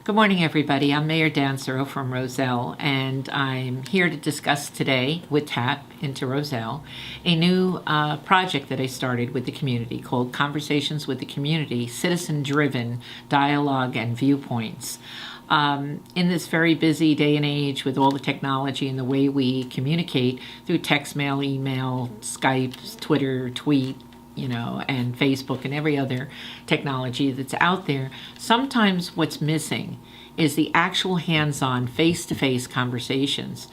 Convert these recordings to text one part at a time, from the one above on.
Good morning, everybody. I'm Mayor Dansereau from Roselle, and I'm here to discuss today with TAP into Roselle a new project that I started with the community called Conversations with the Community, Citizen-Driven Dialogue and Viewpoints. In this very busy day and age with all the technology and the way we communicate through text, mail, email, Skype, Twitter, tweet, and Facebook and every other technology that's out there, sometimes what's missing is the actual hands-on, face-to-face conversations.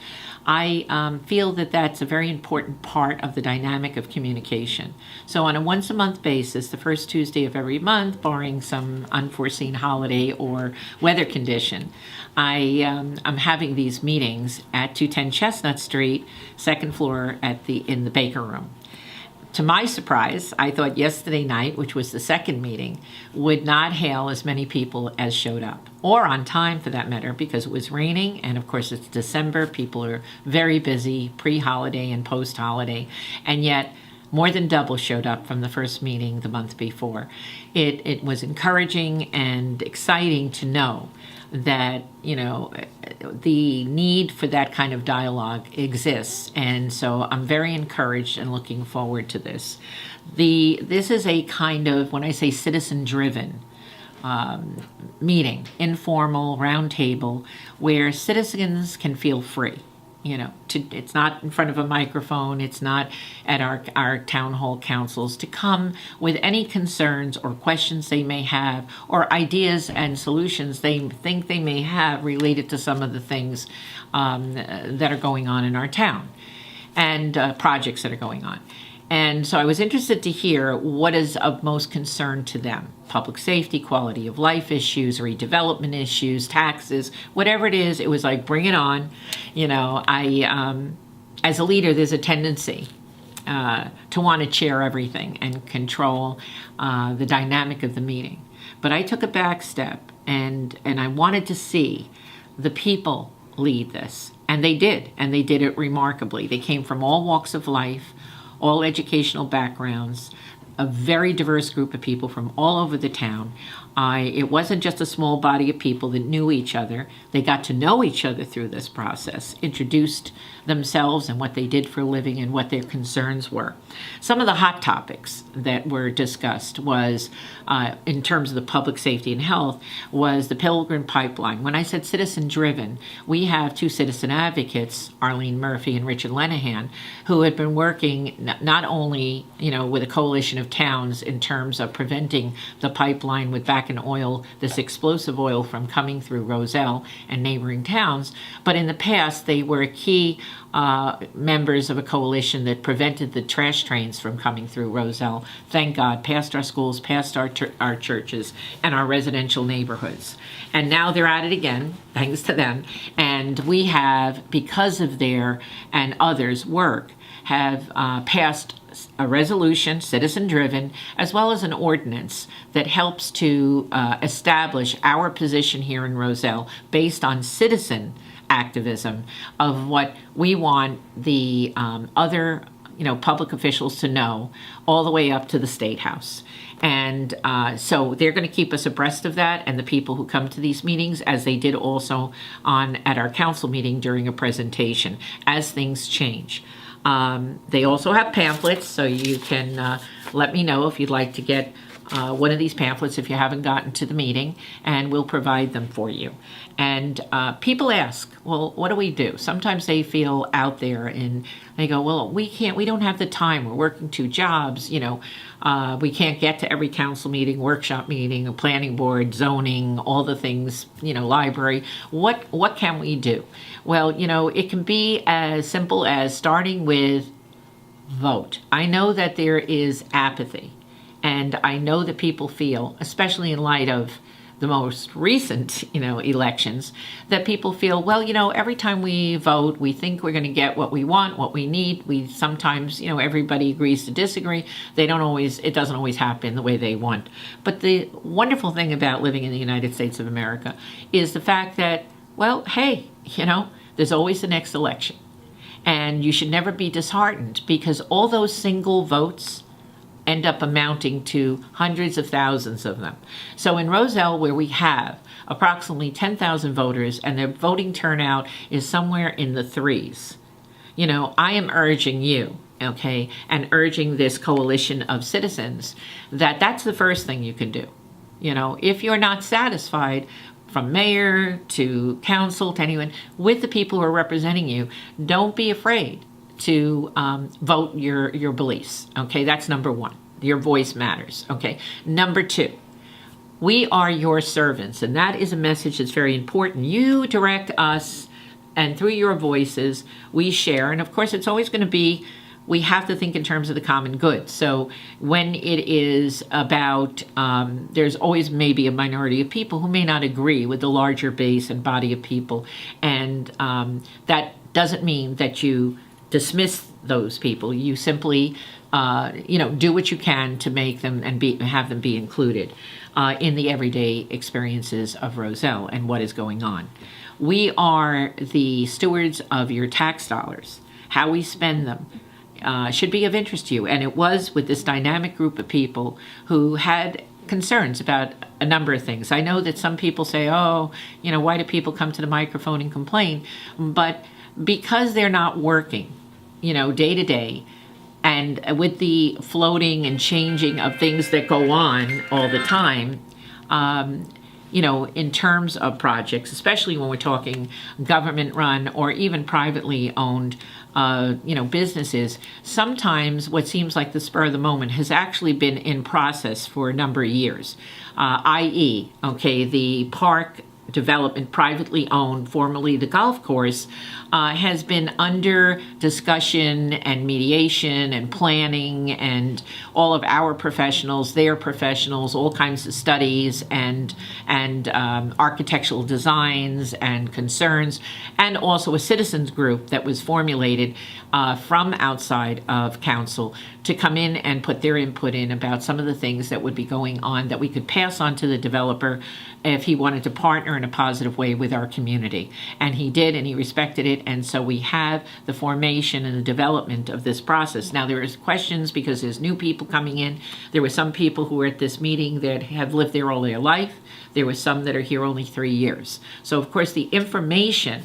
I feel that that's a very important part of the dynamic of communication. So on a once-a-month basis, the first Tuesday of every month, barring some unforeseen holiday or weather condition, I'm having these meetings at 210 Chestnut Street, second floor in the Baker Room. To my surprise, I thought yesterday night, which was the second meeting, would not hail as many people as showed up, or on time for that matter, because it was raining, and of course it's December. People are very busy pre-holiday and post-holiday, and yet more than double showed up from the first meeting the month before. It was encouraging and exciting to know that the need for that kind of dialogue exists, and so I'm very encouraged and looking forward to this. This is a kind of, when I say citizen-driven meeting, informal roundtable, where citizens can feel free. It's not in front of a microphone, it's not at our town hall councils, to come with any concerns or questions they may have, or ideas and solutions they think they may have related to some of the things that are going on in our town, and projects that are going on. And so I was interested to hear what is of most concern to them. Public safety, quality of life issues, redevelopment issues, taxes, whatever it is, it was like, bring it on. As a leader, there's a tendency to want to chair everything and control the dynamic of the meeting. But I took a back step, and I wanted to see the people lead this. And they did it remarkably. They came from all walks of life, all educational backgrounds, a very diverse group of people from all over the town. It wasn't just a small body of people that knew each other. They got to know each other through this process, introduced themselves and what they did for a living and what their concerns were. Some of the hot topics that were discussed was, in terms of the public safety and health, was the Pilgrim Pipeline. When I said citizen-driven, we have two citizen advocates, Arlene Murphy and Richard Lenahan, who had been working not only, with a coalition of towns in terms of preventing the pipeline with Bakken oil, this explosive oil, from coming through Roselle and neighboring towns, but in the past they were key members of a coalition that prevented the trash trains from coming through Roselle, thank God, past our schools, past our churches, and our residential neighborhoods. And now they're at it again, thanks to them. And we have, because of their and others' work, have passed a resolution, citizen-driven, as well as an ordinance that helps to establish our position here in Roselle based on citizen activism of what we want the other public officials to know, all the way up to the State House. And so they're going to keep us abreast of that, and the people who come to these meetings, as they did also at our council meeting during a presentation, as things change. They also have pamphlets, so you can let me know if you'd like to get one of these pamphlets if you haven't gotten to the meeting, and we'll provide them for you. And people ask, well, what do we do? Sometimes they feel out there and they go, well, we don't have the time. We're working 2 jobs, we can't get to every council meeting, workshop meeting, a planning board, zoning, all the things, library. What can we do? Well, it can be as simple as starting with vote. I know that there is apathy, and I know that people feel, especially in light of the most recent, elections, that people feel, well, every time we vote, we think we're going to get what we want, what we need. We sometimes, everybody agrees to disagree. It doesn't always happen the way they want. But the wonderful thing about living in the United States of America is the fact that, well, hey, there's always the next election. And you should never be disheartened, because all those single votes end up amounting to hundreds of thousands of them. So in Roselle, where we have approximately 10,000 voters and their voting turnout is somewhere in the threes, I am urging you, okay, and urging this coalition of citizens that that's the first thing you can do. If you're not satisfied, from mayor to council to anyone, with the people who are representing you, don't be afraid to vote your beliefs. Okay, that's number one. Your voice matters. Okay, number two, we are your servants, and that is a message that's very important. You direct us, and through your voices, we share. And of course, it's always going to be, we have to think in terms of the common good. So when it is about, there's always maybe a minority of people who may not agree with the larger base and body of people. And that doesn't mean that you dismiss those people. You simply, do what you can to make them and have them be included in the everyday experiences of Roselle and what is going on. We are the stewards of your tax dollars. How we spend them should be of interest to you. And it was with this dynamic group of people who had concerns about a number of things. I know that some people say, why do people come to the microphone and complain? But because they're not working, day to day, and with the floating and changing of things that go on all the time, in terms of projects, especially when we're talking government run or even privately owned, businesses, sometimes what seems like the spur of the moment has actually been in process for a number of years, i.e., the park development, privately owned, formerly the golf course, has been under discussion and mediation and planning, and all of our professionals, their professionals, all kinds of studies and architectural designs and concerns, and also a citizens group that was formulated from outside of council to come in and put their input in about some of the things that would be going on that we could pass on to the developer if he wanted to partner in a positive way with our community. And he did, and he respected it. And so we have the formation and the development of this process. Now, there is questions because there's new people coming in. There were some people who were at this meeting that have lived there all their life. There were some that are here only 3 years. So, of course, the information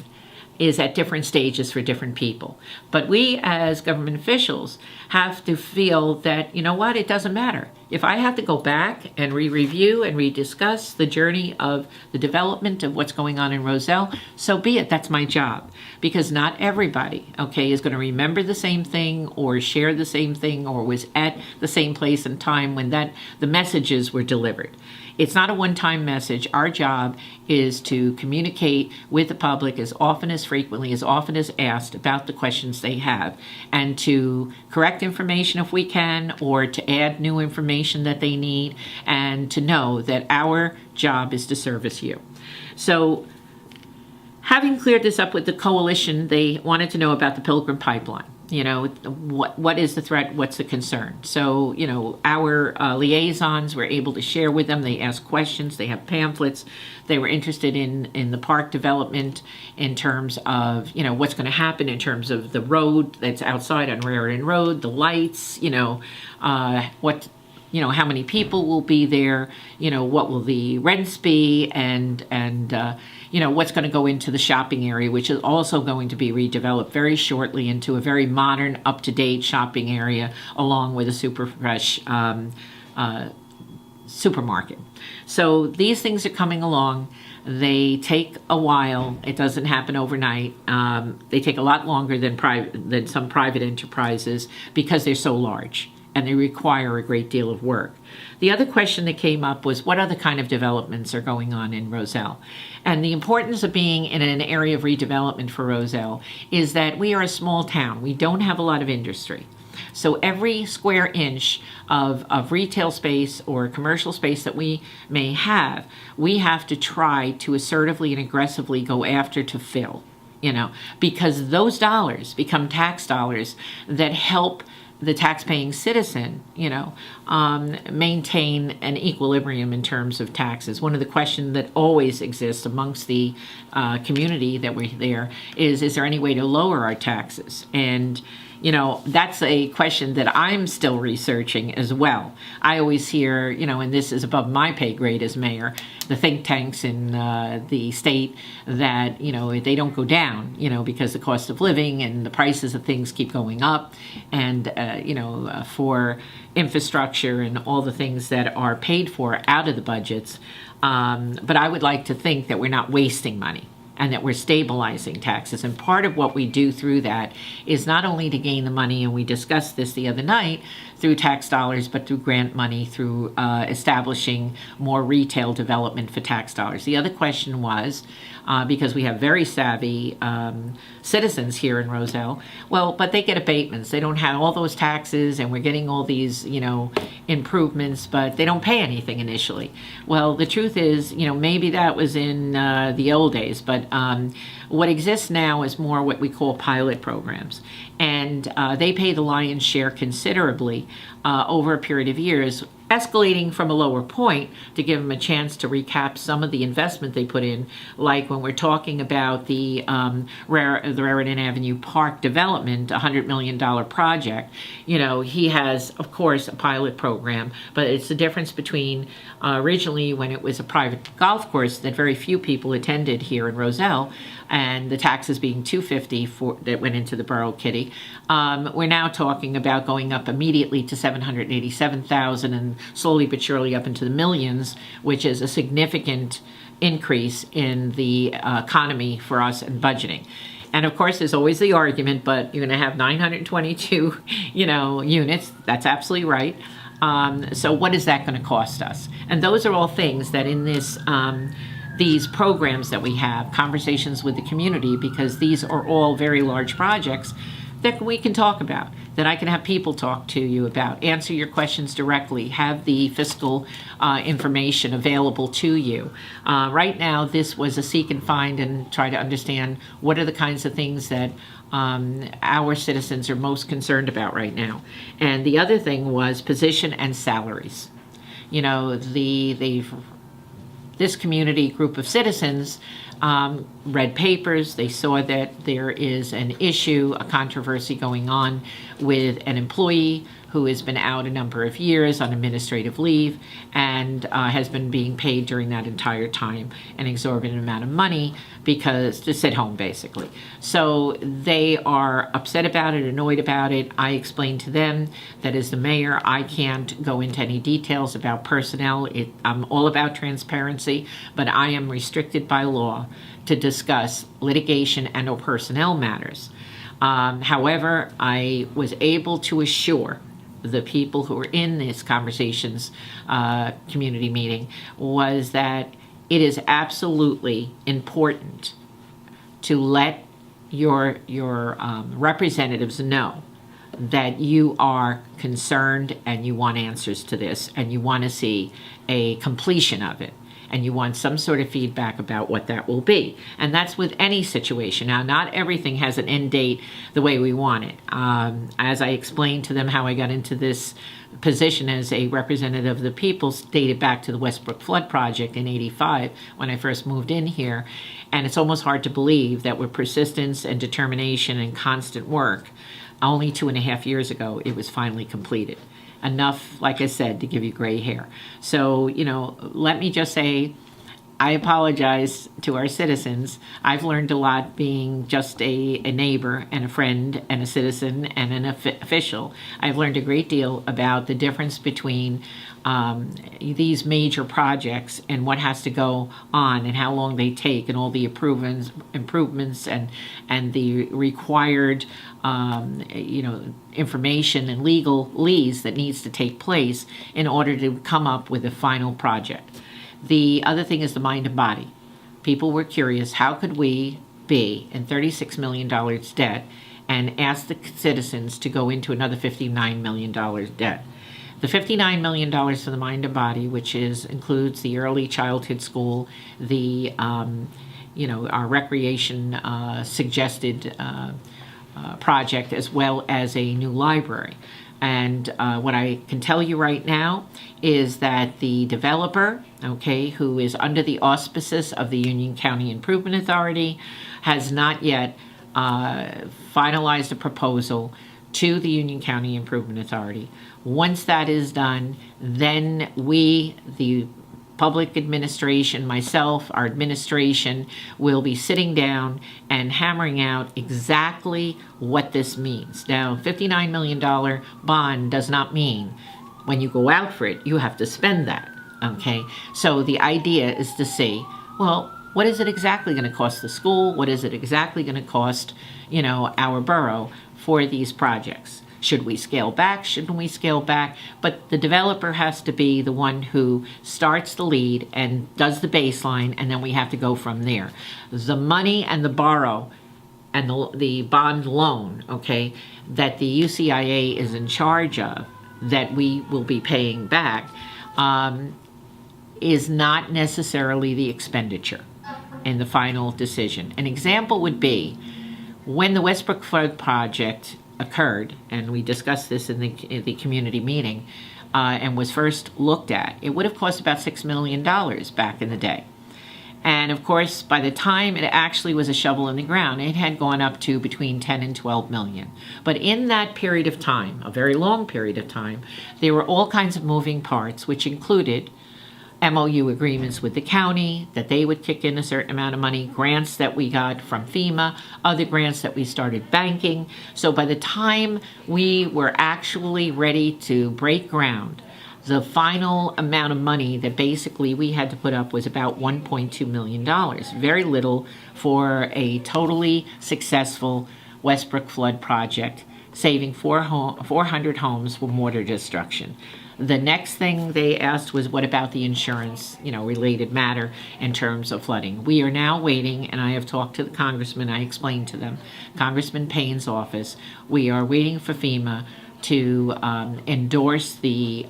is at different stages for different people. But we as government officials have to feel that, it doesn't matter. If I have to go back and re-review and rediscuss the journey of the development of what's going on in Roselle, so be it. That's my job. Because not everybody, is going to remember the same thing or share the same thing or was at the same place and time when the messages were delivered. It's not a one-time message. Our job is to communicate with the public as often, as frequently, as often as asked about the questions they have, and to correct information if we can, or to add new information that they need, and to know that our job is to service you. So, having cleared this up with the coalition, they wanted to know about the Pilgrim Pipeline. What is the threat? What's the concern? So, our liaisons were able to share with them. They asked questions. They have pamphlets. They were interested in the park development in terms of, what's going to happen in terms of the road that's outside on Raritan Road, the lights, how many people will be there, what will the rents be, and what's going to go into the shopping area, which is also going to be redeveloped very shortly into a very modern, up-to-date shopping area, along with a super fresh supermarket. So these things are coming along. They take a while. It doesn't happen overnight. They take a lot longer than some private enterprises because they're so large and they require a great deal of work. The other question that came up was what other kind of developments are going on in Roselle? And the importance of being in an area of redevelopment for Roselle is that we are a small town. We don't have a lot of industry. So every square inch of retail space or commercial space that we may have, we have to try to assertively and aggressively go after to fill, because those dollars become tax dollars that help the tax-paying citizen, maintain an equilibrium in terms of taxes. One of the questions that always exists amongst the community that we're there is there any way to lower our taxes? And that's a question that I'm still researching as well. I always hear, and this is above my pay grade as mayor, the think tanks in the state that, they don't go down, because the cost of living and the prices of things keep going up. And, for infrastructure and all the things that are paid for out of the budgets. But I would like to think that we're not wasting money, and that we're stabilizing taxes. And part of what we do through that is not only to gain the money, and we discussed this the other night, through tax dollars, but through grant money, through establishing more retail development for tax dollars. The other question was, because we have very savvy citizens here in Roselle, well, but they get abatements. They don't have all those taxes, and we're getting all these, improvements, but they don't pay anything initially. Well, the truth is, maybe that was in the old days, but what exists now is more what we call pilot programs. And they pay the lion's share considerably over a period of years, escalating from a lower point to give them a chance to recap some of the investment they put in. Like when we're talking about the Raritan Avenue Park development, $100 million project, he has, of course, a pilot program, but it's the difference between originally when it was a private golf course that very few people attended here in Roselle, and the taxes being $250 that went into the borough kitty. We're now talking about going up immediately to $787,000 and slowly but surely up into the millions, which is a significant increase in the economy for us and budgeting. And of course, there's always the argument, but you're going to have 922, units. That's absolutely right. So what is that going to cost us? And those are all things that in this these programs that we have, conversations with the community, because these are all very large projects that we can talk about, that I can have people talk to you about, answer your questions directly, have the fiscal information available to you. Right now, this was a seek and find and try to understand what are the kinds of things that our citizens are most concerned about right now. And the other thing was position and salaries. This community group of citizens read papers. They saw that there is an issue, a controversy going on with an employee who has been out a number of years on administrative leave and has been being paid during that entire time an exorbitant amount of money because to sit home, basically. So they are upset about it, annoyed about it. I explained to them that as the mayor, I can't go into any details about personnel. I'm all about transparency, but I am restricted by law to discuss litigation and or personnel matters. However, I was able to assure the people who were in this conversations community meeting was that it is absolutely important to let your representatives know that you are concerned and you want answers to this and you want to see a completion of it. And you want some sort of feedback about what that will be. And that's with any situation. Now, not everything has an end date the way we want it. As I explained to them how I got into this position as a representative of the people, dated back to the Westbrook Flood Project in '85 when I first moved in here. And it's almost hard to believe that with persistence and determination and constant work, only 2.5 years ago, it was finally completed. Enough, like I said, to give you gray hair. So, let me just say, I apologize to our citizens. I've learned a lot being just a neighbor and a friend and a citizen and an official. I've learned a great deal about the difference between these major projects and what has to go on and how long they take and all the improvements and the required information and legalese that needs to take place in order to come up with a final project. The other thing is the mind and body. People were curious, how could we be in $36 million debt and ask the citizens to go into another $59 million debt? The $59 million for the mind and body, which includes the early childhood school, the our recreation suggested project, as well as a new library. And what I can tell you right now is that the developer, okay, who is under the auspices of the Union County Improvement Authority, has not yet finalized a proposal to the Union County Improvement Authority. Once that is done, then we, the public administration, myself, our administration, will be sitting down and hammering out exactly what this means. Now, $59 million bond does not mean when you go out for it, you have to spend that, okay? So the idea is to see, well, what is it exactly going to cost the school? What is it exactly going to cost, our borough for these projects? Should we scale back? Shouldn't we scale back? But the developer has to be the one who starts the lead and does the baseline, and then we have to go from there. The money and the borrow and the bond loan, okay, that the UCIA is in charge of, that we will be paying back, is not necessarily the expenditure in the final decision. An example would be when the Westbrook Flood Project occurred, and we discussed this in the community meeting, and was first looked at, it would have cost about $6 million back in the day. And of course, by the time it actually was a shovel in the ground, it had gone up to between 10 and 12 million. But in that period of time, a very long period of time, there were all kinds of moving parts, which included MOU agreements with the county, that they would kick in a certain amount of money, grants that we got from FEMA, other grants that we started banking. So by the time we were actually ready to break ground, the final amount of money that basically we had to put up was about $1.2 million. Very little for a totally successful Westbrook flood project, saving 400 homes from water destruction. The next thing they asked was, what about the insurance, related matter in terms of flooding? We are now waiting, and I have talked to the congressman. I explained to them, Congressman Payne's office, we are waiting for FEMA to endorse the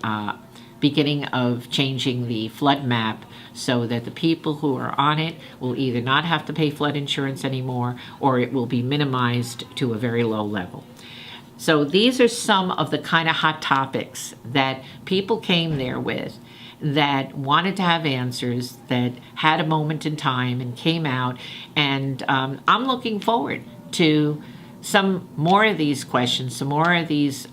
beginning of changing the flood map so that the people who are on it will either not have to pay flood insurance anymore, or it will be minimized to a very low level. So these are some of the kind of hot topics that people came there with, that wanted to have answers, that had a moment in time and came out. And I'm looking forward to some more of these questions, some more of these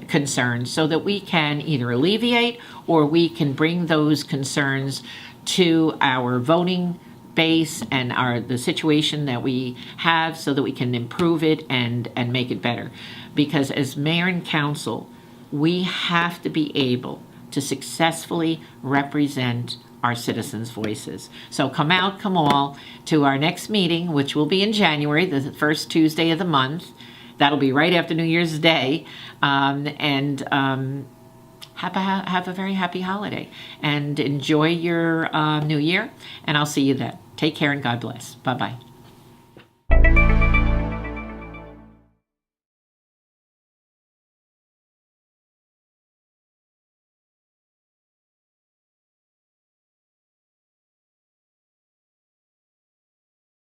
concerns, so that we can either alleviate or we can bring those concerns to our voting base and the situation that we have, so that we can improve it and make it better. Because as mayor and council, we have to be able to successfully represent our citizens' voices. So come out, come all, to our next meeting, which will be in January, the first Tuesday of the month. That'll be right after New Year's Day. Have a very happy holiday, and enjoy your New Year, and I'll see you then. Take care and God bless. Bye-bye.